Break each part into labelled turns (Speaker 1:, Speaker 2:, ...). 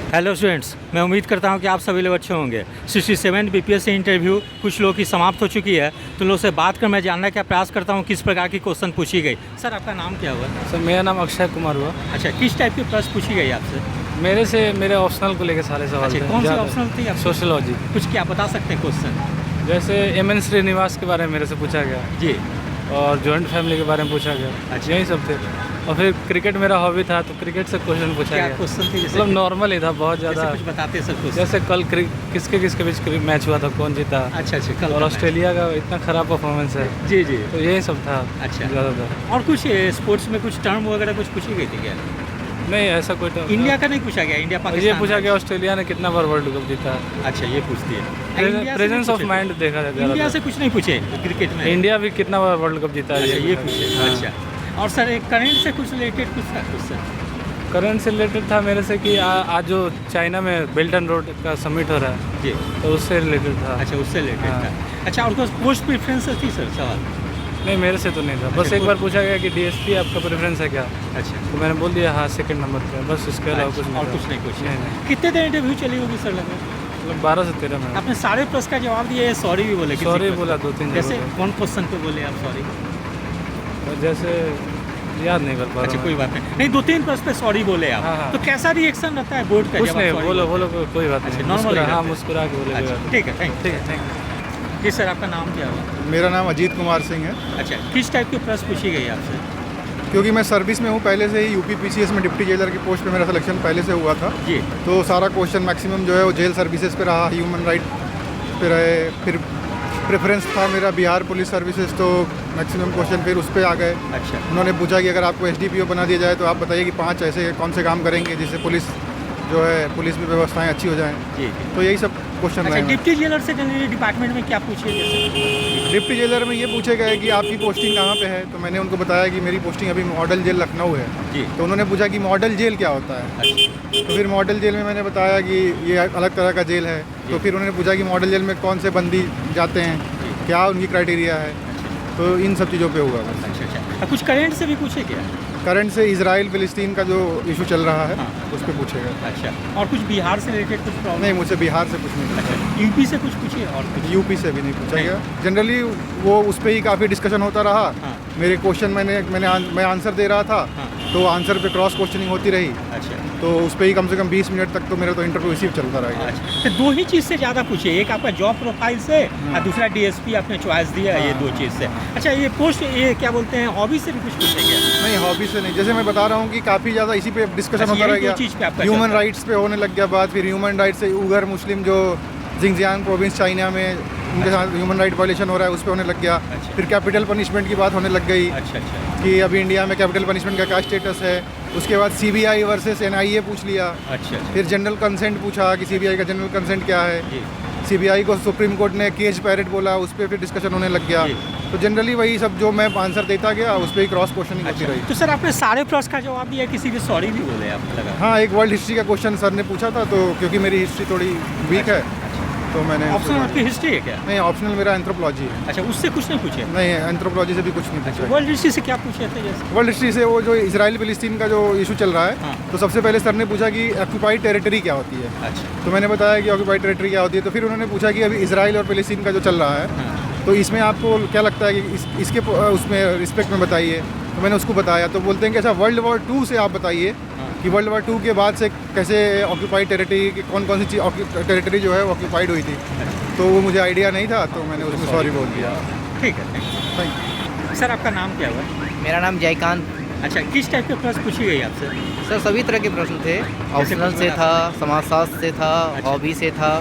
Speaker 1: Hello students, मैं उम्मीद करता हूं कि आप सभी लोग अच्छे होंगे। 67 बीपीएससी इंटरव्यू कुछ लोगों की समाप्त हो चुकी है, तो लोगों से बात कर मैं जानने का प्रयास करता हूं किस प्रकार की क्वेश्चन पूछी गई। सर, आपका नाम क्या हुआ?
Speaker 2: सर मेरा नाम अक्षय कुमार हुआ।
Speaker 1: अच्छा, किस टाइप की प्रश्न पूछी गई आपसे?
Speaker 2: मेरे ऑप्शनल को लेकर सारे सवाल
Speaker 1: अच्छा,
Speaker 2: थे।
Speaker 1: कौन सी ऑप्शनल थी आपकी?
Speaker 2: सोशियोलॉजी।
Speaker 1: कुछ क्या बता सकते हैं क्वेश्चन?
Speaker 2: जैसे एम.एन. श्रीनिवास के बारे में मेरे से पूछा गया
Speaker 1: जी।
Speaker 2: और जॉइंट फैमिली के बारे में पूछा गया।
Speaker 1: अच्छा।
Speaker 2: यही सब थे। और फिर क्रिकेट मेरा हॉबी था, तो क्रिकेट से क्वेश्चन पूछा
Speaker 1: क्या
Speaker 2: गया।
Speaker 1: क्वेश्चन थे?
Speaker 2: मतलब नॉर्मल ही था, बहुत ज़्यादा।
Speaker 1: कुछ बताते सर क्वेश्चन।
Speaker 2: जैसे कल किसके बीच मैच हुआ था, कौन जीता।
Speaker 1: अच्छा, कल
Speaker 2: और ऑस्ट्रेलिया का इतना ख़राब परफॉर्मेंस है।
Speaker 1: जी।
Speaker 2: तो यही सब था।
Speaker 1: अच्छा,
Speaker 2: ज़्यादातर।
Speaker 1: और कुछ स्पोर्ट्स में कुछ टर्म वगैरह कुछ पूछी गई थी क्या?
Speaker 2: नहीं, ऐसा कोई तो
Speaker 1: इंडिया का नहीं पूछा गया? इंडिया पाकिस्तान
Speaker 2: ये पूछा गया ऑस्ट्रेलिया ने कितना बार वर्ल्ड कप जीता।
Speaker 1: अच्छा, ये पूछती है।
Speaker 2: प्रेजेंस ऑफ माइंड देखा जाता है।
Speaker 1: इंडिया से कुछ नहीं पूछे क्रिकेट में?
Speaker 2: इंडिया भी कितना बार वर्ल्ड कप जीता है।
Speaker 1: अच्छा, ये पूछे।
Speaker 2: हाँ।
Speaker 1: अच्छा, और सर एक करंट से कुछ रिलेटेड कुछ था क्वेश्चन?
Speaker 2: करंट से रिलेटेड था मेरे से कि आज जो चाइना में बेल्ट एंड रोड का समिट हो रहा है,
Speaker 1: जी,
Speaker 2: तो उससे रिलेटेड था।
Speaker 1: अच्छा, उससे रिलेटेड
Speaker 2: हाँ।
Speaker 1: था। अच्छा, और कुछ पोस्ट प्रेफरेंसेस थी सर सवाल?
Speaker 2: नहीं, मेरे से तो नहीं था। बस
Speaker 1: अच्छा,
Speaker 2: एक बार पूछा गया कि डीएसपी आपका प्रेफरेंस है क्या,
Speaker 1: अच्छा,
Speaker 2: तो मैंने बोल दिया हाँ, सेकंड नंबर पे। बस इसके अलावा कुछ
Speaker 1: और
Speaker 2: नहीं
Speaker 1: कुछ नहीं पूछा।
Speaker 2: नहीं।
Speaker 1: कितने देर इंटरव्यू चली होगी सर लगभग?
Speaker 2: मतलब 12 से 13 मिनट।
Speaker 1: आपने सारे प्रश्न का जवाब दिया, सॉरी भी बोले? किसी
Speaker 2: सॉरी
Speaker 1: question?
Speaker 2: बोला 2-3
Speaker 1: जैसे
Speaker 2: जगह
Speaker 1: कौन क्वेश्चन पे बोले आप सॉरी?
Speaker 2: पे। जैसे याद नहीं कर पा रहा
Speaker 1: अच्छा,
Speaker 2: हूँ।
Speaker 1: कोई बात नहीं, 2-3 प्रश्न पे सॉरी बोले आप।
Speaker 2: हाँ।
Speaker 1: तो कैसा रिएक्शन रहता है बोर्ड का
Speaker 2: कुछ
Speaker 1: जब आप
Speaker 2: नहीं,
Speaker 1: sorry
Speaker 2: बोलो
Speaker 1: बोलते हैं?
Speaker 2: कोई बात
Speaker 1: अच्छा,
Speaker 2: नहीं।
Speaker 1: normal ही
Speaker 2: हाँ,
Speaker 1: रहते हैं।
Speaker 2: मुस्कुरा के बोले कोई
Speaker 1: अच्छा,
Speaker 2: बात नहीं।
Speaker 1: ठीक है, थैंक
Speaker 2: ठीक है, थैंक यू।
Speaker 1: जी सर, आपका नाम क्या हुआ?
Speaker 3: मेरा नाम अजीत कुमार सिंह है।
Speaker 1: अच्छा, किस टाइप की प्रश्न पूछी गई आपसे?
Speaker 3: क्योंकि मैं सर्विस में हूँ पहले से ही, यूपी पीसीएस में डिप्टी जेलर की पोस्ट पे मेरा सिलेक्शन पहले से हुआ था।
Speaker 1: जी।
Speaker 3: तो सारा क्वेश्चन मैक्सिमम जो है वो जेल सर्विसेज पे रहा, ह्यूमन राइट पे रहे। फिर प्रेफरेंस था मेरा बिहार पुलिस सर्विसेज, तो मैक्सिमम क्वेश्चन फिर उस पर आ गए।
Speaker 1: अच्छा,
Speaker 3: उन्होंने पूछा कि अगर आपको एसडीपीओ बना दिया जाए तो आप बताइए कि 5 ऐसे कौन से काम करेंगे जिससे पुलिस जो है पुलिस में व्यवस्थाएँ अच्छी हो जाएँ।
Speaker 1: जी।
Speaker 3: तो यही सब क्वेश्चन
Speaker 1: अच्छा,
Speaker 3: रहे हैं।
Speaker 1: डिप्टी जेलर से जनरली डिपार्टमेंट में क्या पूछे जैसे?
Speaker 3: डिप्टी जेलर में ये पूछे गए कि आपकी पोस्टिंग कहाँ पे है, तो मैंने उनको बताया कि मेरी पोस्टिंग अभी मॉडल जेल लखनऊ है।
Speaker 1: जी।
Speaker 3: तो उन्होंने पूछा कि मॉडल जेल क्या होता है।
Speaker 1: अच्छा,
Speaker 3: तो फिर मॉडल जेल में मैंने बताया कि ये अलग तरह का जेल है। तो फिर उन्होंने पूछा कि मॉडल जेल में कौन से बंदी जाते हैं, क्या उनकी क्राइटेरिया है। तो इन सब चीज़ों पे हुआ बस।
Speaker 1: अच्छा। कुछ करंट से भी पूछे क्या?
Speaker 3: करंट से इजराइल फिलिस्तीन का जो इशू चल रहा है
Speaker 1: हाँ।
Speaker 3: उस पर पूछेगा।
Speaker 1: अच्छा, और कुछ बिहार से रिलेटेड कुछ प्रॉब्लम?
Speaker 3: नहीं, मुझसे बिहार से कुछ नहीं पूछा।
Speaker 1: अच्छा, यूपी से कुछ पूछे और कुछ?
Speaker 3: यूपी से भी नहीं पूछा
Speaker 1: नहीं।
Speaker 3: गया। जनरली वो उस पर ही काफ़ी डिस्कशन होता रहा।
Speaker 1: हाँ।
Speaker 3: मेरे क्वेश्चन मैं आंसर दे रहा था,
Speaker 1: हाँ।
Speaker 3: तो आंसर पे क्रॉस क्वेश्चनिंग होती रही।
Speaker 1: अच्छा,
Speaker 3: तो उस पर ही कम से कम 20 मिनट तक तो मेरा तो इंटरव्यू इसी पे चलता रहेगा।
Speaker 1: अच्छा। तो दो ही चीज़ से ज़्यादा पूछे, एक आपका जॉब प्रोफाइल से और दूसरा डीएसपी आपने चॉइस दिया, ये
Speaker 3: हाँ।
Speaker 1: 2 चीज़ से। अच्छा, ये पोस्ट ये क्या बोलते हैं, हॉबी से भी कुछ पूछे गया?
Speaker 3: नहीं, हॉबी से नहीं। जैसे मैं बता रहा हूँ कि काफ़ी ज़्यादा इसी पे डिस्कशन
Speaker 1: अच्छा,
Speaker 3: होता
Speaker 1: यही
Speaker 3: रह
Speaker 1: दो
Speaker 3: गया।
Speaker 1: चीज़ पे आपका
Speaker 3: ह्यूमन
Speaker 1: चलता है।
Speaker 3: राइट्स पे होने लग गया बात। फिर ह्यूमन राइट्स से उगर मुस्लिम जो जिंगजियांग प्रोविंस चाइना में उनके साथ ह्यूमन राइट वायलेशन हो रहा है, उस पर होने लग गया।
Speaker 1: अच्छा।
Speaker 3: फिर कैपिटल पनिशमेंट की बात होने लग गई
Speaker 1: अच्छा,
Speaker 3: कि अभी इंडिया में कैपिटल पनिशमेंट का क्या स्टेटस है। उसके बाद सीबीआई वर्सेस एनआईए पूछ लिया।
Speaker 1: अच्छा।
Speaker 3: फिर जनरल कंसेंट पूछा कि सीबीआई का जनरल कंसेंट क्या है।
Speaker 1: जी।
Speaker 3: सीबीआई को सुप्रीम कोर्ट ने केज पैरेट बोला, उस पर फिर डिस्कशन होने लग गया।
Speaker 1: जी।
Speaker 3: तो जनरली वही सब जो मैं आंसर देता गया उस पर ही क्रॉस क्वेश्चनिंग होती
Speaker 1: अच्छा,
Speaker 3: रही।
Speaker 1: तो सर आपने सारे प्रश्न का जवाब दिया, किसी भी सॉरी भी बोले आप लगा?
Speaker 3: हाँ, एक वर्ल्ड हिस्ट्री का क्वेश्चन सर ने पूछा था, तो क्योंकि मेरी हिस्ट्री थोड़ी वीक है तो मैंने
Speaker 1: ऑप्शन आपकी हिस्ट्री है क्या?
Speaker 3: नहीं, ऑप्शनल मेरा एंथ्रोपोलॉजी है।
Speaker 1: अच्छा, उससे कुछ नहीं पूछे?
Speaker 3: नहीं, एंथ्रोपोलॉजी से भी कुछ नहीं पूछा।
Speaker 1: वर्ल्ड हिस्ट्री से क्या पूछे थे जैसे?
Speaker 3: वर्ल्ड हिस्ट्री से वो जो इजराइल फिलिस्तीन का जो इशू चल रहा है,
Speaker 1: हाँ।
Speaker 3: तो सबसे पहले सर ने पूछा कि ऑक्यूपाइड टेरिटरी क्या होती है।
Speaker 1: अच्छा।
Speaker 3: तो मैंने बताया कि ऑक्यूपाइड टेरिटरी क्या होती है। तो फिर उन्होंने पूछा कि अभी इजराइल और फिलिस्तीन का जो चल रहा है,
Speaker 1: हाँ।
Speaker 3: तो इसमें आपको क्या लगता है कि इसके उसमें रिस्पेक्ट में बताइए। तो मैंने उसको बताया। तो बोलते हैं कि अच्छा, वर्ल्ड वॉर 2 से आप बताइए कि वर्ल्ड वॉर 2 के बाद से कैसे ऑक्यूपाइड टेरिटरी की कौन सी चीज़ टेरिटरी जो है वो ऑक्यूपाइड हुई थी। तो वो मुझे आइडिया नहीं था, तो मैंने उसमें सॉरी बोल दिया।
Speaker 1: ठीक है, थैंक यू। सर, आपका नाम क्या हुआ?
Speaker 4: मेरा नाम जयकांत।
Speaker 1: अच्छा, किस टाइप के प्रश्न पूछी गई आपसे?
Speaker 4: सर सभी तरह के प्रश्न थे। ऑप्शनल से था, समाजशास्त्र से था,
Speaker 1: अच्छा।
Speaker 4: हॉबी से था।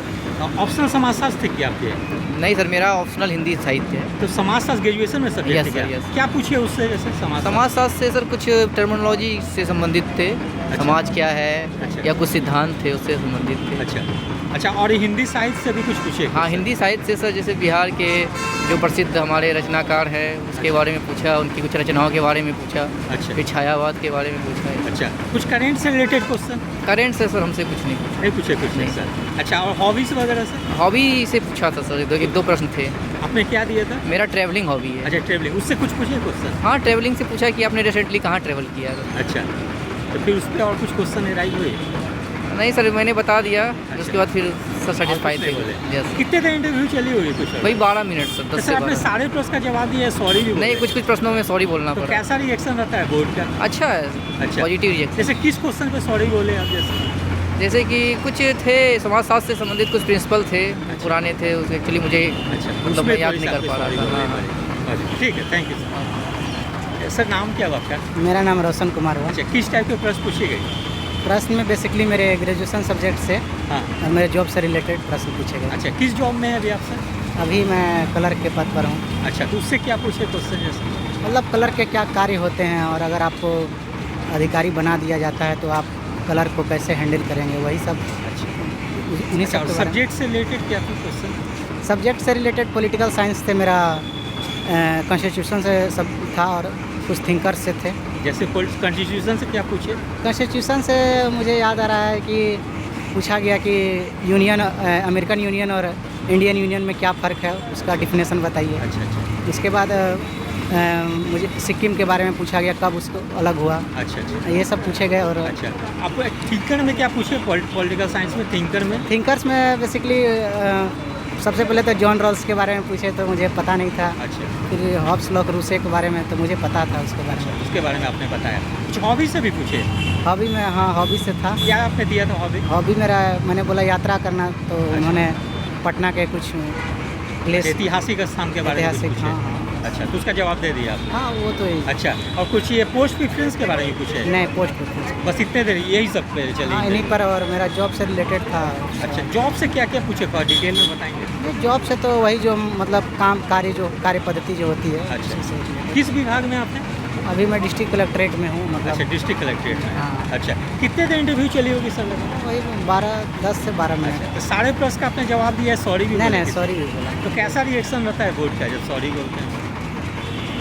Speaker 1: ऑप्शनल समाजशास्त्र थे क्या आपके?
Speaker 4: नहीं सर, मेरा ऑप्शनल हिंदी साहित्य है।
Speaker 1: तो समाजशास्त्र ग्रेजुएशन में सब्जेक्ट
Speaker 4: Yes,
Speaker 1: है क्या?
Speaker 4: sir, yes.
Speaker 1: क्या पूछिए उससे जैसे
Speaker 4: समाजशास्त्र से सर कुछ टर्मिनोलॉजी से संबंधित थे। समाज क्या है
Speaker 1: अच्छा।
Speaker 4: या कुछ सिद्धांत थे उससे संबंधित थे।
Speaker 1: अच्छा, और हिंदी साहित्य से भी कुछ पूछे?
Speaker 4: हाँ, हिंदी साहित्य से सर जैसे बिहार के जो प्रसिद्ध हमारे रचनाकार हैं उसके बारे में पूछा, उनकी कुछ रचनाओं के बारे में पूछा।
Speaker 1: अच्छा।
Speaker 4: फिर छायावाद के बारे में पूछा।
Speaker 1: अच्छा, कुछ करेंट से रिलेटेड क्वेश्चन?
Speaker 4: करेंट से सर हमसे कुछ नहीं पूछा।
Speaker 1: नहीं पूछे कुछ नहीं सर। अच्छा, और हॉबीज वगैरह से?
Speaker 4: हॉबी से पूछा था सर, एक दो प्रश्न थे।
Speaker 1: आपने क्या दिया था?
Speaker 4: मेरा ट्रैवलिंग हॉबी है।
Speaker 1: अच्छा, ट्रेवलिंग, उससे कुछ पूछे क्वेश्चन?
Speaker 4: हाँ, ट्रैवलिंग से पूछा कि आपने रिसेंटली कहाँ ट्रैवल किया है।
Speaker 1: अच्छा, तो फिर उस पर और कुछ क्वेश्चन राइज हुए?
Speaker 4: नहीं सर, मैंने बता दिया, उसके बाद फिर सर सेटिस्फाइड थे।
Speaker 1: बोले
Speaker 4: यस,
Speaker 1: कितने देर इंटरव्यू चली हुई कुछ
Speaker 4: वही 12 मिनट सर, 10
Speaker 1: सर
Speaker 4: से
Speaker 1: आपने
Speaker 4: 12।
Speaker 1: सारे प्रश्न का जवाब दिया है, सॉरी भी बोले।
Speaker 4: नहीं, कुछ कुछ प्रश्नों में सॉरी बोलना
Speaker 1: तो
Speaker 4: पड़ा।
Speaker 1: कैसा रिएक्शन रहता है बोर्ड का?
Speaker 4: अच्छा है,
Speaker 1: अच्छा।
Speaker 4: Positive reaction.
Speaker 1: जैसे किस क्वेश्चन पे सॉरी बोले आप?
Speaker 4: जैसे कि कुछ थे समाजशास्त्र से संबंधित कुछ प्रिंसिपल थे, पुराने थे, उसे एक्चुअली मुझे
Speaker 1: अच्छा,
Speaker 4: मतलब मैं याद नहीं कर पा रहा था। हाँ।
Speaker 1: ठीक है, थैंक यू सर। सर नाम क्या हुआ आपका?
Speaker 5: मेरा नाम रोशन कुमार हुआ।
Speaker 1: अच्छा, किस टाइप के प्रश्न पूछी गई?
Speaker 5: प्रश्न में बेसिकली मेरे ग्रेजुएशन सब्जेक्ट से
Speaker 1: हाँ,
Speaker 5: और मेरे जॉब से रिलेटेड प्रश्न पूछे गए।
Speaker 1: अच्छा, किस जॉब में है अभी आप सर?
Speaker 5: अभी मैं क्लर्क के पद पर हूँ।
Speaker 1: अच्छा, तो उससे क्या पूछे क्वेश्चन जैसे?
Speaker 5: मतलब क्लर्क के क्या कार्य होते हैं और अगर आपको अधिकारी बना दिया जाता है तो आप क्लर्क को कैसे हैंडल करेंगे, वही सब।
Speaker 1: अच्छा,
Speaker 5: उन्हीं सब
Speaker 1: सब्जेक्ट से रिलेटेड क्या था क्वेश्चन?
Speaker 5: सब्जेक्ट से रिलेटेड पॉलिटिकल साइंस से मेरा कॉन्स्टिट्यूशन से सब था और कुछ थिंकर्स से थे।
Speaker 1: जैसे कॉन्स्टिट्यूशन से क्या पूछे?
Speaker 5: कॉन्स्टिट्यूशन से मुझे याद आ रहा है कि पूछा गया कि यूनियन अमेरिकन यूनियन और इंडियन यूनियन में क्या फ़र्क है, उसका डिफिनेशन बताइए।
Speaker 1: अच्छा अच्छा
Speaker 5: इसके बाद मुझे सिक्किम के बारे में पूछा गया, कब उसको अलग हुआ,
Speaker 1: अच्छा अच्छा
Speaker 5: ये सब पूछे गए। और
Speaker 1: अच्छा, आपको थिंकर में क्या पूछे? पॉलिटिकल साइंस में थिंकर में?
Speaker 5: थिंकर्स में बेसिकली सबसे पहले तो जॉन रॉल्स के बारे में पूछे तो मुझे पता नहीं था।
Speaker 1: अच्छा,
Speaker 5: फिर हॉब्स लॉक रूसे के बारे में तो मुझे पता था उसके बारे में।
Speaker 1: उसके बारे में आपने बताया। कुछ हॉबी से भी पूछे?
Speaker 5: हॉबी में, हाँ, हॉबी से था।
Speaker 1: क्या आपने दिया था हॉबी?
Speaker 5: हॉबी मेरा, मैंने बोला यात्रा करना, तो उन्होंने पटना के कुछ प्लेस,
Speaker 1: ऐतिहासिक स्थान के बारे में कुछ
Speaker 5: ऐतिहासिक,
Speaker 1: पूछे?
Speaker 5: हाँ हाँ
Speaker 1: अच्छा, तो उसका जवाब दे दिया आपने?
Speaker 5: हाँ, वो तो ही।
Speaker 1: अच्छा, और कुछ ये पोस्ट प्रेफरेंस के बारे में पूछे?
Speaker 5: नहीं, पोस्ट प्रेफरेंस,
Speaker 1: बस इतने देर यही सब पे
Speaker 5: हाँ,
Speaker 1: चलिए।
Speaker 5: इन्हीं पर। और मेरा जॉब से रिलेटेड था।
Speaker 1: अच्छा, जॉब से क्या क्या पूछे थोड़ा डिटेल में बताएंगे?
Speaker 5: ये जॉब से तो वही जो मतलब काम कार्य पद्धति जो होती है।
Speaker 1: अच्छा।
Speaker 5: उसी से related।
Speaker 1: किस विभाग में आपने?
Speaker 5: अभी मैं डिस्ट्रिक्ट कलेक्ट्रेट में हूँ,
Speaker 1: अच्छा,
Speaker 5: मतलब
Speaker 1: डिस्ट्रिक्ट कलेक्ट्रेट में।
Speaker 5: हाँ।
Speaker 1: अच्छा, कितने देर इंटरव्यू चली होगी सर लगभग?
Speaker 5: वही 10 से 12 मिनट।
Speaker 1: तो सारे प्रश्न का आपने जवाब दिया है, सॉरी भी
Speaker 5: नहीं
Speaker 1: बोले
Speaker 5: नहीं,
Speaker 1: किसी?
Speaker 5: सॉरी भी बोला।
Speaker 1: तो कैसा रिएक्शन रहता है बोर्ड का जब सॉरी बोलते हैं?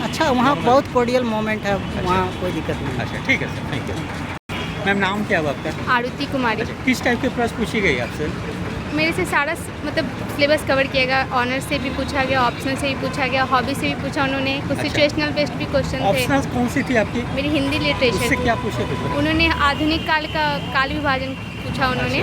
Speaker 5: अच्छा, वहाँ बहुत कोर्डियल मोमेंट है, वहाँ कोई दिक्कत नहीं।
Speaker 1: अच्छा, ठीक है सर, थैंक यू। मैम नाम क्या हुआ आपका?
Speaker 6: आरुति कुमारी।
Speaker 1: अच्छा, किस टाइप के प्रश्न पूछी गई आपसे?
Speaker 6: मेरे से सारा मतलब सिलेबस कवर किया गया। ऑनर्स से भी पूछा गया, ऑप्शनल से भी पूछा गया, हॉबी से भी पूछा उन्होंने, कुछ
Speaker 1: अच्छा।
Speaker 6: सिचुएशनल बेस्ड भी क्वेश्चन थे।
Speaker 1: ऑप्शनल कौन सी थी आपकी?
Speaker 6: मेरी हिंदी
Speaker 1: उससे
Speaker 6: लिटरेचर
Speaker 1: क्या पूछे थे?
Speaker 6: उन्होंने आधुनिक काल का काल विभाजन पूछा उन्होंने।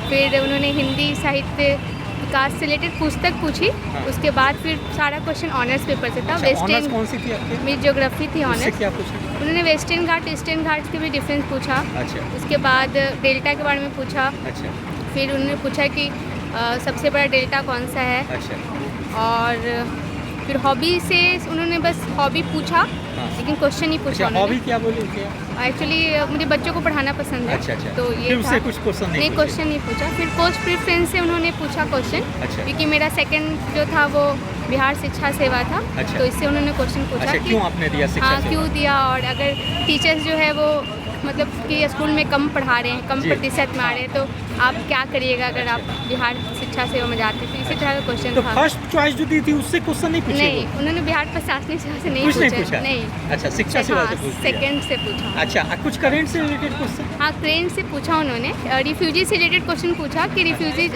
Speaker 6: फिर उन्होंने हिंदी साहित्य विकास से रिलेटेड पुस्तक पूछी।
Speaker 1: हाँ।
Speaker 6: उसके बाद फिर सारा क्वेश्चन ऑनर्स पेपर से था।
Speaker 1: अच्छा, ऑनर्स
Speaker 6: वेस्टर्न,
Speaker 1: कौन सी थी आपकी?
Speaker 6: मेरी ज्योग्राफी थी
Speaker 1: उससे
Speaker 6: ऑनर्स।
Speaker 1: क्या पूछा?
Speaker 6: उन्होंने वेस्टर्न घाट ईस्टर्न घाट के भी डिफरेंस पूछा।
Speaker 1: अच्छा
Speaker 6: उसके बाद डेल्टा के बारे में पूछा।
Speaker 1: अच्छा
Speaker 6: फिर उन्होंने पूछा कि सबसे बड़ा डेल्टा कौन सा है।
Speaker 1: अच्छा
Speaker 6: और फिर हॉबी से उन्होंने बस हॉबी पूछा,
Speaker 1: हाँ।
Speaker 6: लेकिन क्वेश्चन नहीं पूछा
Speaker 1: अच्छा,
Speaker 6: उन्होंने।
Speaker 1: हॉबी क्या बोली क्या?
Speaker 6: एक्चुअली मुझे बच्चों को पढ़ाना पसंद है।
Speaker 1: अच्छा अच्छा,
Speaker 6: तो
Speaker 1: फिर
Speaker 6: ये
Speaker 1: उससे
Speaker 6: था।
Speaker 1: कुछ क्वेश्चन नहीं
Speaker 6: नहीं,
Speaker 1: पूछे?
Speaker 6: क्वेश्चन नहीं पूछा। फिर पोस्ट प्रेफरेंस से उन्होंने पूछा क्वेश्चन,
Speaker 1: अच्छा
Speaker 6: क्योंकि मेरा सेकंड जो था वो बिहार शिक्षा सेवा था।
Speaker 1: अच्छा।
Speaker 6: तो इससे उन्होंने क्वेश्चन पूछा
Speaker 1: अच्छा,
Speaker 6: कि
Speaker 1: क्यों आपने दिया शिक्षा
Speaker 6: हाँ
Speaker 1: सेवा?
Speaker 6: क्यों दिया, और अगर टीचर्स जो है वो मतलब कि स्कूल में कम पढ़ा रहे हैं, कम
Speaker 1: जी।
Speaker 6: प्रतिशत में आ रहे हैं, तो आप क्या करिएगा अगर आप बिहार शिक्षा सेवा में जाते? तो इसी तरह का क्वेश्चन
Speaker 1: तो
Speaker 6: था।
Speaker 1: फर्स्ट चॉइस जो दी थी उससे क्वेश्चन नहीं पूछे?
Speaker 6: नहीं, उन्होंने बिहार प्रशासनिक सेवा से नहीं
Speaker 1: कुछ नहीं
Speaker 6: पूछा।
Speaker 1: पूछा?
Speaker 6: नहीं।
Speaker 1: अच्छा, शिक्षा सेवा से पूछ लिया।
Speaker 6: सेकंड से पूछा।
Speaker 1: अच्छा, कुछ करेंट से रिलेटेड क्वेश्चन?
Speaker 6: हाँ, ट्रेन से पूछा उन्होंने। रिफ्यूजी से रिलेटेड क्वेश्चन पूछा कि रिफ्यूजी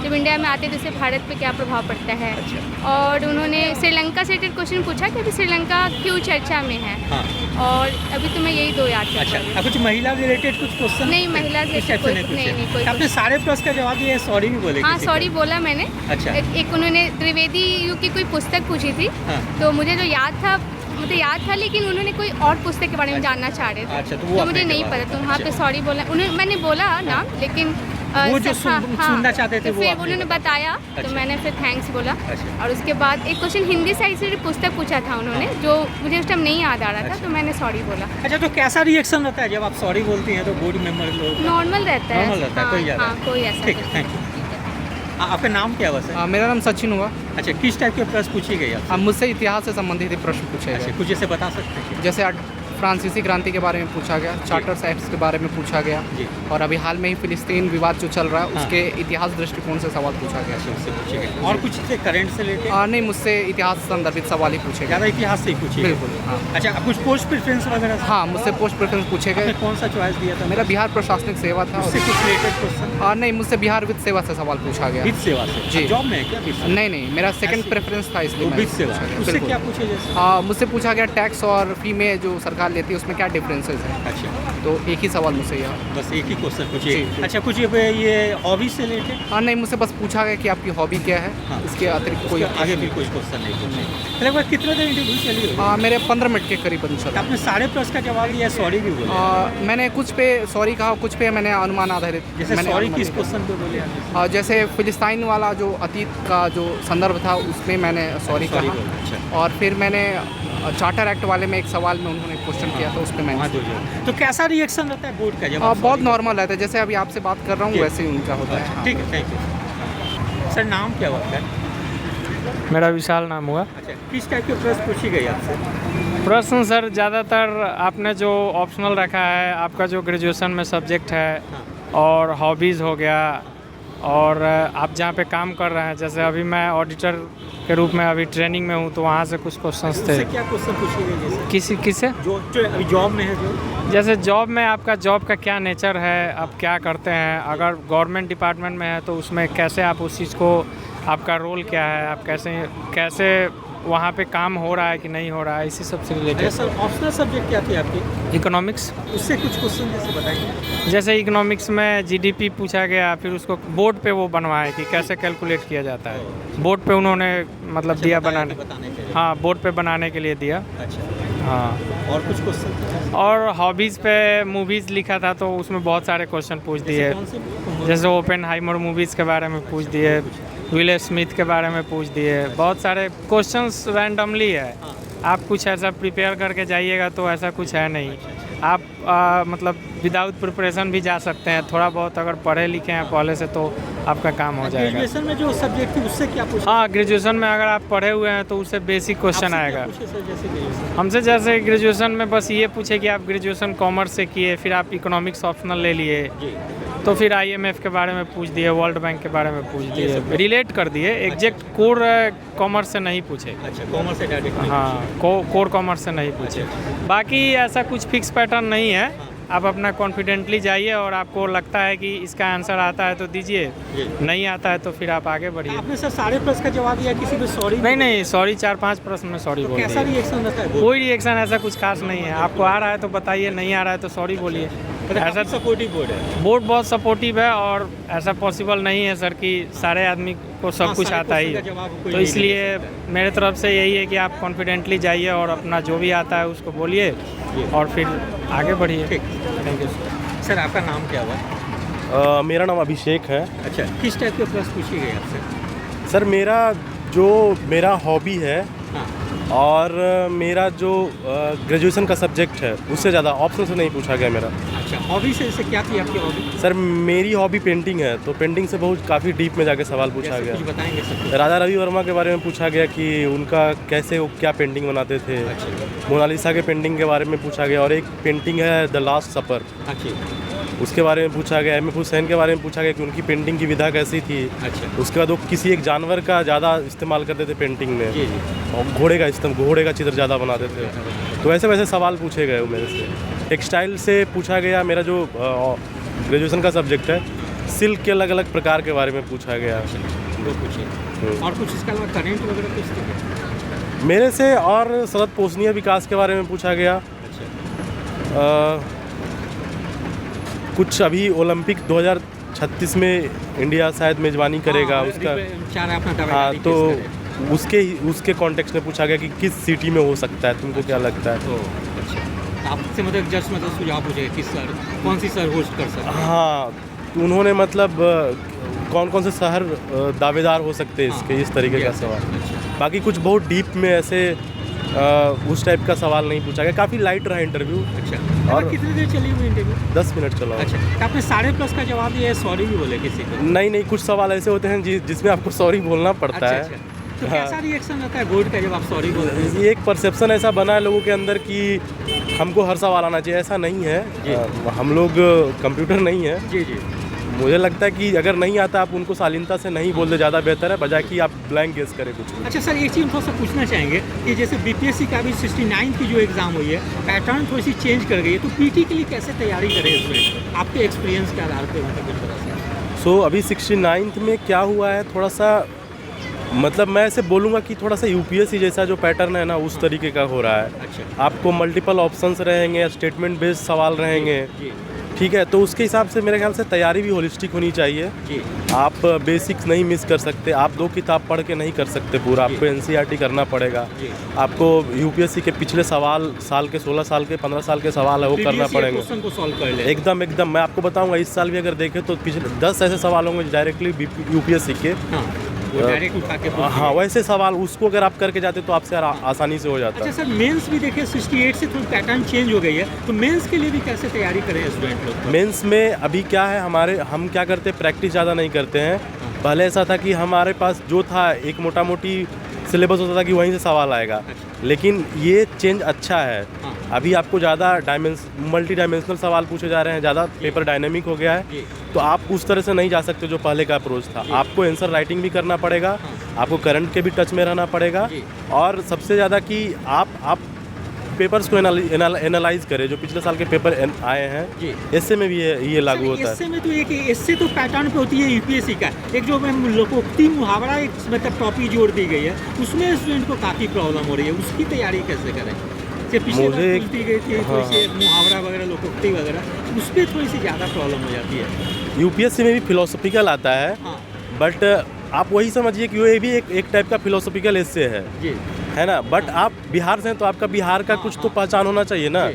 Speaker 6: जब इंडिया में आते हैं तो इससे भारत पे क्या प्रभाव पड़ता है।
Speaker 1: अच्छा।
Speaker 6: और उन्होंने श्रीलंका से रिलेटेड क्वेश्चन पूछा कि अभी श्रीलंका क्यों चर्चा में है।
Speaker 1: हाँ।
Speaker 6: और अभी तो मैं यही 2 याद कर
Speaker 1: अच्छा,
Speaker 6: पा रही हूँ।
Speaker 1: अब कुछ महिला रिलेटेड कुछ क्वेश्चन?
Speaker 6: नहीं, महिला से
Speaker 1: इस टाइप से
Speaker 6: कोई-
Speaker 1: नहीं पूछे?
Speaker 6: नहीं, नहीं, कोई
Speaker 1: आपने सारे प्रश्न का जवाब दिया, सॉरी भी बोले?
Speaker 6: हाँ,
Speaker 1: किसी को?
Speaker 6: सॉरी बोला मैंने।
Speaker 1: अच्छा।
Speaker 6: एक उन्होंने त्रिवेदी यू की कोई पुस्तक पूछी थी।
Speaker 1: हाँ।
Speaker 6: तो मुझे जो याद था, मुझे याद था, लेकिन उन्होंने कोई और पुस्तक के बारे में जानना चाह रहे थे।
Speaker 1: अच्छा, तो वो
Speaker 6: तो
Speaker 1: आपने
Speaker 6: मुझे नहीं
Speaker 1: जवाब
Speaker 6: पता, तो वहाँ पे
Speaker 1: अच्छा।
Speaker 6: सॉरी बोला उन्होंने। मैंने बोला नाम, लेकिन
Speaker 1: वो जो सुनना चाहते थे
Speaker 6: तो
Speaker 1: वो
Speaker 6: फिर
Speaker 1: आपने
Speaker 6: उन्होंने बताया।
Speaker 1: अच्छा।
Speaker 6: तो मैंने फिर थैंक्स बोला।
Speaker 1: अच्छा।
Speaker 6: और उसके बाद एक क्वेश्चन हिंदी साहित्य से रिलेटेड पुस्तक पूछा था उन्होंने, जो मुझे उस टाइम नहीं याद आ रहा था।
Speaker 1: अच्छा।
Speaker 6: तो मैंने सॉरी बोला।
Speaker 1: अच्छा, तो कैसा रिएक्शन रहता है जब आप सॉरी बोलती हैं? तो बोर्ड मेंबर लोग
Speaker 6: नॉर्मल रहता है।
Speaker 1: नॉर्मल रहता है, कोई ज़्यादा
Speaker 6: हाँ, कोई ऐसा
Speaker 1: ठीक है,
Speaker 6: कुछ
Speaker 1: थैंक यू। आपका नाम क्या हुआ सर?
Speaker 2: मेरा नाम सचिन हुआ।
Speaker 1: अच्छा, किस टाइप के प्रश्न पूछी गई आपसे?
Speaker 2: मुझसे इतिहास से संबंधित प्रश्न पूछे
Speaker 1: अच्छा,
Speaker 2: गए।
Speaker 1: कुछ ऐसे बता सकते हैं क्या?
Speaker 2: जैसे फ्रांसीसी क्रांति के बारे में पूछा गया, चार्टर्स एक्ट्स के बारे में पूछा गया,
Speaker 1: जी।
Speaker 2: और अभी हाल में ही फिलिस्तीन विवाद जो चल रहा है
Speaker 1: हाँ।
Speaker 2: उसके इतिहास दृष्टिकोण से सवाल पूछा गया।
Speaker 1: अच्छा, उससे पूछे गए। और कुछ से करंट से रिलेटेड?
Speaker 2: नहीं, मुझसे इतिहास से संदर्भित सवाल ही पूछे गए।
Speaker 1: ज़्यादा इतिहास से ही पूछे गए?
Speaker 2: बिल्कुल, हाँ।
Speaker 1: अच्छा, अब कुछ पोस्ट प्रेफरेंस वगैरह से?
Speaker 2: हाँ, मुझसे पोस्ट प्रेफरेंस पूछे
Speaker 1: आपने
Speaker 2: गए।
Speaker 1: कौन सा चॉइस दिया था?
Speaker 2: मेरा बिहार प्रशासनिक सेवा था।
Speaker 1: उससे कुछ रिलेटेड क्वेश्चन?
Speaker 2: नहीं, मुझसे बिहार वित्त सेवा से सवाल पूछा गया।
Speaker 1: वित्त सेवा से?
Speaker 2: जी।
Speaker 1: जॉब में है क्या वित्त सेवा?
Speaker 2: नहीं नहीं, मेरा सेकंड
Speaker 1: ऐसे-
Speaker 2: प्रेफरेंस था, इसलिए
Speaker 1: वो
Speaker 2: मैंने
Speaker 1: वित्त सेवा
Speaker 2: पूछा गया।
Speaker 1: उससे
Speaker 2: बिल्कुल।
Speaker 1: क्या पूछे जैसे?
Speaker 2: मुझसे पूछा गया टैक्स और फी में जो सरकार लेती है उसमें क्या डिफरेंसेस है।
Speaker 1: अच्छा,
Speaker 4: तो एक ही सवाल मुझसे यहाँ।
Speaker 1: बस एक ही क्वेश्चन पूछिए।
Speaker 4: जी।
Speaker 1: अच्छा कुछ ये हॉबी से रिलेटेड?
Speaker 4: हाँ नहीं, मुझसे बस पूछा गया कि आपकी हॉबी क्या है।
Speaker 1: हाँ।
Speaker 4: इसके अतिरिक्त कोई
Speaker 1: आगे भी कुछ क्वेश्चन नहीं पूछे। लगभग कितने देर इंटरव्यू चली होगी?
Speaker 4: हाँ, मेरे 15 मिनट के करीबन चला।
Speaker 1: आपने सारे प्रश्न का जवाब दिया, सॉरी भी बोला?
Speaker 4: मैंने कुछ पे सॉरी कहा, कुछ पे मैंने अनुमान आधारित।
Speaker 1: जैसे
Speaker 4: मैंने
Speaker 1: सॉरी
Speaker 4: अनुमान
Speaker 1: किस
Speaker 4: दिया।
Speaker 1: क्वेश्चन पे बोले आपने?
Speaker 4: जैसे फिलिस्तीन वाला जो अतीत का जो संदर्भ था उसमें मैंने सॉरी
Speaker 1: Sorry
Speaker 4: कहा।
Speaker 1: बोला, अच्छा।
Speaker 4: और फिर मैंने चार्टर एक्ट वाले में एक सवाल में उन्होंने क्वेश्चन किया था, उस पर
Speaker 1: वहाँ
Speaker 4: मैंने
Speaker 1: दो तो कैसा रिएक्शन रहता है बोर्ड का जब आप
Speaker 4: बहुत
Speaker 1: sorry
Speaker 4: नॉर्मल रहता है, जैसे अभी आपसे बात कर रहा हूँ
Speaker 1: जी।
Speaker 4: वैसे ही उनका होता
Speaker 1: बोलते
Speaker 4: है।
Speaker 1: हैं? ठीक है, थैंक यू। सर नाम क्या हुआ है?
Speaker 2: मेरा विशाल नाम हुआ।
Speaker 1: अच्छा किस टाइप के प्रश्न पूछी गई आपसे?
Speaker 2: प्रश्न सर ज़्यादातर आपने जो ऑप्शनल रखा है, आपका जो ग्रेजुएशन में सब्जेक्ट है
Speaker 1: हाँ।
Speaker 2: और हॉबीज़ हो गया, और आप जहाँ पे काम कर रहे हैं, जैसे अभी मैं ऑडिटर के रूप में अभी ट्रेनिंग में हूँ, तो वहाँ से कुछ क्वेश्चंस थे।
Speaker 1: उससे क्या क्वेश्चन पूछी गई जैसे?
Speaker 2: किससे?
Speaker 1: जो अभी जॉब में है जो?
Speaker 2: जैसे जॉब में आपका जॉब का क्या नेचर है, आप क्या करते हैं, अगर गवर्नमेंट डिपार्टमेंट में है तो उसमें कैसे आप उस चीज़ को, आपका रोल क्या है, आप कैसे वहाँ पे काम हो रहा है कि नहीं हो रहा है, इसी सब से
Speaker 1: अरे
Speaker 2: रिलेटेड।
Speaker 1: सर ऑप्शनल सब्जेक्ट क्या थी आपकी?
Speaker 2: इकोनॉमिक्स।
Speaker 1: उससे कुछ क्वेश्चन जैसे बताएंगे?
Speaker 2: जैसे इकोनॉमिक्स में जीडीपी पूछा गया, फिर उसको बोर्ड पे वो बनवाए कि कैसे कैलकुलेट किया जाता है। बोर्ड पे उन्होंने मतलब दिया बनाने।
Speaker 1: बताने के लिए।
Speaker 2: हाँ, बोर्ड पे बनाने के लिए दिया।
Speaker 1: अच्छा
Speaker 2: हाँ,
Speaker 1: और कुछ क्वेश्चन?
Speaker 2: और हॉबीज़ पे मूवीज़ लिखा था तो उसमें बहुत सारे क्वेश्चन पूछ दिए।
Speaker 1: कौन से?
Speaker 2: जैसे ओपेनहाइमर मूवीज़ के बारे में पूछ दिए, विल स्मिथ के बारे में पूछ दिए, बहुत सारे क्वेश्चंस रैंडमली है। आप कुछ ऐसा प्रिपेयर करके जाइएगा तो ऐसा कुछ है नहीं। आप मतलब विदाउट प्रिपरेशन भी जा सकते हैं, थोड़ा बहुत अगर पढ़े लिखे हैं पहले से तो आपका काम हो जाएगा।
Speaker 1: ग्रेजुएशन में जो सब्जेक्ट थी उससे क्या पूछा?
Speaker 2: हाँ, ग्रेजुएशन में अगर आप पढ़े हुए हैं तो उससे बेसिक क्वेश्चन
Speaker 1: आपसे क्या
Speaker 2: आएगा।
Speaker 1: पूछे सर जैसे ग्रेजुएशन?
Speaker 2: हमसे जैसे ग्रेजुएशन में बस ये पूछे कि आप ग्रेजुएशन कॉमर्स से किए, फिर आप इकोनॉमिक्स ऑप्शनल ले लिए,
Speaker 1: जी
Speaker 2: तो फिर IMF के बारे में पूछ दिए, वर्ल्ड बैंक के बारे में पूछ दिए, रिलेट कर दिए। एग्जैक्ट कोर कॉमर्स से नहीं पूछे।
Speaker 1: अच्छा कॉमर्स से डायरेक्ट?
Speaker 2: हाँ, कोर कॉमर्स से नहीं पूछे। बाकी ऐसा कुछ फिक्स पैटर्न नहीं है, आप अपना कॉन्फिडेंटली जाइए और आपको लगता है कि इसका आंसर आता है तो दीजिए, नहीं आता है तो फिर आप आगे बढ़िए।
Speaker 1: आपने सर सारे प्रश्न का जवाब दिया, किसी पे सॉरी?
Speaker 2: नहीं, सॉरी 4-5 प्रश्न में सॉरी
Speaker 1: तो
Speaker 2: बोल
Speaker 1: कैसा
Speaker 2: दिए।
Speaker 1: रिएक्शन रहता है?
Speaker 2: कोई रिएक्शन ऐसा कुछ खास नहीं है, आपको आ रहा है तो बताइए, नहीं आ रहा है तो सॉरी बोलिए।
Speaker 1: ऐसा सपोर्टिव बोर्ड है?
Speaker 2: बोर्ड बहुत सपोर्टिव है, और ऐसा पॉसिबल नहीं है सर कि सारे आदमी को सब
Speaker 1: हाँ,
Speaker 2: कुछ
Speaker 1: सारे
Speaker 2: आता ही
Speaker 1: क्वेश्चन
Speaker 2: है,
Speaker 1: का जवाब कोई
Speaker 2: तो
Speaker 1: नहीं
Speaker 2: इसलिए मेरे तरफ से यही है कि आप कॉन्फिडेंटली जाइए और अपना जो भी आता है उसको बोलिए और फिर आगे बढ़िए।
Speaker 1: ठीक,
Speaker 2: थैंक यू
Speaker 1: सर आपका नाम क्या हुआ?
Speaker 7: मेरा नाम अभिषेक है।
Speaker 1: अच्छा किस टाइप के प्रश्न पूछी गई आपसे?
Speaker 7: सर मेरा हॉबी है
Speaker 1: हाँ
Speaker 7: और मेरा जो ग्रेजुएशन का सब्जेक्ट है उससे ज़्यादा ऑप्शन से नहीं पूछा गया मेरा।
Speaker 1: अच्छा हॉबी से जैसे क्या थी आपकी हॉबी?
Speaker 7: सर मेरी हॉबी पेंटिंग है, तो पेंटिंग से बहुत काफ़ी डीप में जाके सवाल पूछा
Speaker 1: जैसे
Speaker 7: गया।
Speaker 1: कुछ बताएंगे सर?
Speaker 7: राजा रवि वर्मा के बारे में पूछा गया कि उनका कैसे वो क्या पेंटिंग बनाते थे।
Speaker 1: अच्छा
Speaker 7: मोनालिसा के पेंटिंग के बारे में पूछा गया, और एक पेंटिंग है द लास्ट सपर,
Speaker 1: अच्छा
Speaker 7: उसके बारे में पूछा गया। M.F. हुसैन के बारे में पूछा गया कि उनकी पेंटिंग की विधा कैसी थी।
Speaker 1: अच्छा
Speaker 7: उसके बाद वो किसी एक जानवर का ज़्यादा इस्तेमाल करते थे पेंटिंग में,
Speaker 1: जी जी
Speaker 7: और घोड़े का चित्र ज़्यादा बनाते थे। तो ऐसे वैसे सवाल पूछे गए वो मेरे से। टेक्सटाइल से पूछा गया, मेरा जो ग्रेजुएशन का सब्जेक्ट है, सिल्क के अलग अलग प्रकार के बारे में पूछा गया।
Speaker 1: वो पूछिए। और कुछ इसके अलावा करेंट वगैरह कुछ थे?
Speaker 7: मेरे से और सतत पोषणीय विकास के बारे में पूछा गया।
Speaker 1: अच्छा
Speaker 7: कुछ अभी ओलंपिक 2036 में इंडिया शायद मेजबानी करेगा
Speaker 1: हाँ,
Speaker 7: उसका।
Speaker 1: चाह रहा है अपना
Speaker 7: हाँ,
Speaker 1: दावेदारी
Speaker 7: तो
Speaker 1: किस करें?
Speaker 7: उसके कॉन्टेक्स्ट में पूछा गया कि किस सिटी में हो सकता है, तुमको क्या लगता है।
Speaker 1: तो अच्छा आपसे मतलब जस्ट मतलब सुझाव पूछेगा किस सर कौन सी सर होस्ट कर सकते हैं?
Speaker 7: हाँ, तो उन्होंने मतलब कौन कौन से शहर दावेदार हो सकते हैं इसके, इस तरीके का सवाल।
Speaker 1: अच्छा
Speaker 7: बाकी कुछ बहुत डीप में ऐसे उस टाइप का सवाल नहीं पूछा गया, काफ़ी लाइट रहा इंटरव्यू।
Speaker 1: अच्छा और कितनी देर चली हुई इंटरव्यू?
Speaker 7: 10 मिनट चला।
Speaker 1: अच्छा तो आपने सारे प्रश्न का जवाब दिया है, सॉरी भी बोले किसी को?
Speaker 7: नहीं, कुछ सवाल ऐसे होते हैं जिसमें आपको सॉरी बोलना पड़ता
Speaker 1: अच्छा,
Speaker 7: है।
Speaker 1: अच्छा। तो कैसा रिएक्शन रहता है बोर्ड का जब आप सॉरी बोलते हैं?
Speaker 7: ये एक परसेप्शन ऐसा बना है लोगों के अंदर कि हमको हर सवाल आना चाहिए, ऐसा नहीं है। हम लोग कंप्यूटर नहीं है।
Speaker 1: जी जी
Speaker 7: मुझे लगता है कि अगर नहीं आता आप उनको शालीनता से नहीं बोलते ज़्यादा बेहतर है, बजाय कि आप ब्लैंक गेस करें कुछ भी।
Speaker 1: अच्छा सर एक चीज़ थोड़ा सा पूछना चाहेंगे कि जैसे BPSC का भी 69 की जो एग्ज़ाम हुई है पैटर्न थोड़ी सी चेंज कर गई है, तो PT के लिए कैसे तैयारी करें इसमें आपके एक्सपीरियंस के आधार पर? मतलब कुछ बता सकते?
Speaker 7: सो अभी 69th में क्या हुआ है, थोड़ा सा मतलब मैं ऐसे बोलूँगा कि थोड़ा सा यूपीएससी जैसा जो पैटर्न है ना उस तरीके का हो रहा है।
Speaker 1: अच्छा।
Speaker 7: आपको मल्टीपल ऑप्शंस रहेंगे, स्टेटमेंट बेस्ड सवाल रहेंगे, ठीक है। तो उसके हिसाब से मेरे ख्याल से तैयारी भी होलिस्टिक होनी चाहिए।
Speaker 1: जी।
Speaker 7: आप बेसिक्स नहीं मिस कर सकते, आप 2 किताब पढ़ के नहीं कर सकते पूरा, आपको एनसीईआरटी करना पड़ेगा।
Speaker 1: जी।
Speaker 7: आपको यूपीएससी के पिछले सवाल साल के 16 साल के 15 साल के सवाल है वो करना पड़ेगा।
Speaker 1: क्वेश्चन को सॉल्व कर ले।
Speaker 7: एकदम एकदम मैं आपको बताऊंगा, इस साल भी अगर देखें तो पिछले 10 ऐसे सवाल होंगे डायरेक्टली यूपीएससी के।
Speaker 1: हाँ, वो डायरेक्ट उठा के पूछ
Speaker 7: हाँ, वैसे सवाल उसको अगर आप करके जाते तो आपसे आसानी से हो जाता
Speaker 1: अच्छा
Speaker 7: है।
Speaker 1: सर, मेंस भी देखिए 68 से थोड़ी पैटर्न चेंज हो गई है, तो मेंस के लिए भी कैसे तैयारी करें स्टूडेंट लोग?
Speaker 7: मेंस में अभी क्या है, हम क्या करते हैं, प्रैक्टिस ज़्यादा नहीं करते हैं। पहले ऐसा था कि हमारे पास जो था एक मोटा मोटी सिलेबस होता था कि वहीं से सवाल आएगा, लेकिन ये चेंज अच्छा है। अभी आपको ज़्यादा मल्टी डायमेंशनल सवाल पूछे जा रहे हैं, ज़्यादा पेपर डायनेमिक हो गया है, तो आप उस तरह से नहीं जा सकते जो पहले का अप्रोच था। आपको आंसर राइटिंग भी करना पड़ेगा, आपको करंट के भी टच में रहना पड़ेगा, और सबसे ज़्यादा कि आप पेपर्स को एनालाइज करें। जो पिछले साल के पेपर आए हैं, एसए में भी ये लागू होता है।
Speaker 1: एसए में तो एक एसए तो पैटर्न पे होती है यूपीएससी का, एक जो लोकोक्ति मुहावरा एक मतलब टॉपिक जोड़ दी गई है, उसमें स्टूडेंट को काफ़ी प्रॉब्लम हो रही है, उसकी तैयारी कैसे करें? पिछले बार पूछ दी गई थी तो इसे मुहावरा वगैरह लोकोक्ति वगैरह, उस पर थोड़ी सी ज़्यादा प्रॉब्लम हो जाती है।
Speaker 7: यूपीएससी में भी फिलोसफिकल आता है, बट आप वही समझिए कि ये भी एक टाइप का फिलोसफिकल एस्से है, है ना। बट आप बिहार से हैं तो आपका बिहार का कुछ तो पहचान होना चाहिए ना।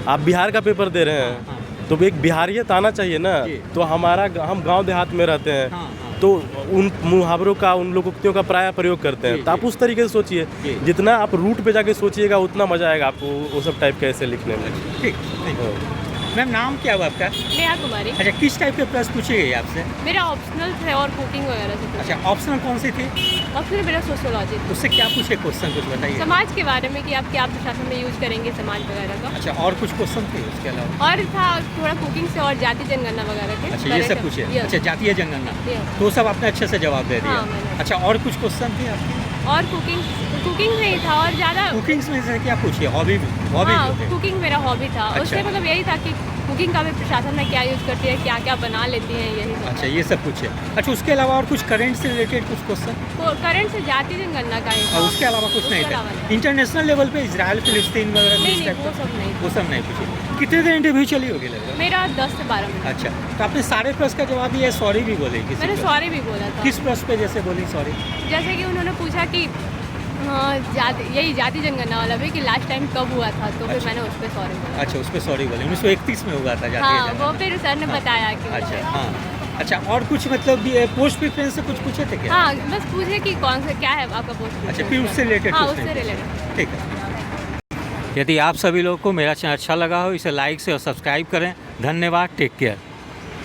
Speaker 7: आप बिहार का पेपर दे रहे हैं तो एक बिहारियत आना चाहिए ना। तो हम गांव देहात में रहते हैं, तो उन मुहावरों का, उन लोकोक्तियों का प्राय प्रयोग करते हैं। तो आप उस तरीके से सोचिए, जितना आप रूट पे जाके सोचिएगा उतना मजा आएगा आपको वो सब टाइप के ऐसे लिखने में।
Speaker 1: ठीक। मैम, नाम क्या हुआ आपका?
Speaker 6: नेहा कुमारी।
Speaker 1: अच्छा, किस टाइप के प्रश्न पूछे गए आपसे?
Speaker 6: मेरा ऑप्शनल थे और कुकिंग वगैरह से।
Speaker 1: अच्छा, ऑप्शनल कौन सी थी?
Speaker 6: ऑप्शनल मेरा सोशियोलॉजी।
Speaker 1: उससे क्या पूछे क्वेश्चन, कुछ बताइए।
Speaker 6: समाज के बारे में कि आप क्या प्रशासन में यूज करेंगे समाज वगैरह का।
Speaker 1: अच्छा, और कुछ क्वेश्चन थे उसके अलावा?
Speaker 6: और था थोड़ा कुकिंग से और जाति जनगणना वगैरह के।
Speaker 1: अच्छा, ये सब पूछे। अच्छा, जातीय जनगणना, तो सब आपने अच्छे से जवाब दे दिया। अच्छा, और कुछ क्वेश्चन थे आपके?
Speaker 6: और कुकिंग नहीं था, और ज़्यादा
Speaker 1: कुकिंग्स में से क्या पूछिए? हॉबी
Speaker 6: कुकिंग मेरा हॉबी था। उससे मतलब यही था कि कुकिंग का भी प्रशासन में क्या यूज़ करती है, क्या क्या बना लेती हैं, यही सब।
Speaker 1: अच्छा, ये सब पूछे। अच्छा, उसके अलावा और कुछ करंट से रिलेटेड कुछ क्वेश्चन?
Speaker 6: करंट से जाति जनगणना का ही था।
Speaker 1: और उसके अलावा कुछ नहीं था? इंटरनेशनल लेवल पे इजराइल फिलिस्तीन वगैरह वो सब नहीं पूछे। कितने देर इंटरव्यू चली होगी लगभग?
Speaker 6: मेरा 10 से 12 मिनट।
Speaker 1: अच्छा, तो आपने सारे प्रश्न का जवाब दिया, सॉरी भी बोले?
Speaker 6: मैंने सॉरी भी बोला था।
Speaker 1: किस प्रश्न पे जैसे बोली सॉरी?
Speaker 6: जैसे कि उन्होंने पूछा कि यही जाति जनगणना वाला भी कि लास्ट टाइम कब हुआ था, तो फिर मैंने उस पर सॉरी बोला।
Speaker 1: अच्छा, उस पर सॉरी बोले। 1931 में हुआ था जाति जनगणना।
Speaker 6: वो फिर सर ने बताया कि
Speaker 1: अच्छा, हाँ। अच्छा, और कुछ मतलब पोस्ट प्रेफरेंस से कुछ पूछे थे क्या?
Speaker 6: हाँ, बस पूछे कि कौन सा क्या है आपका पोस्ट।
Speaker 1: अच्छा, फिर उससे रिलेटेड?
Speaker 6: हाँ, उससे रिलेटेड।
Speaker 1: ठीक है। यदि आप सभी लोग को मेरा चैनल अच्छा लगा हो, इसे लाइक से और सब्सक्राइब करें। धन्यवाद, टेक केयर।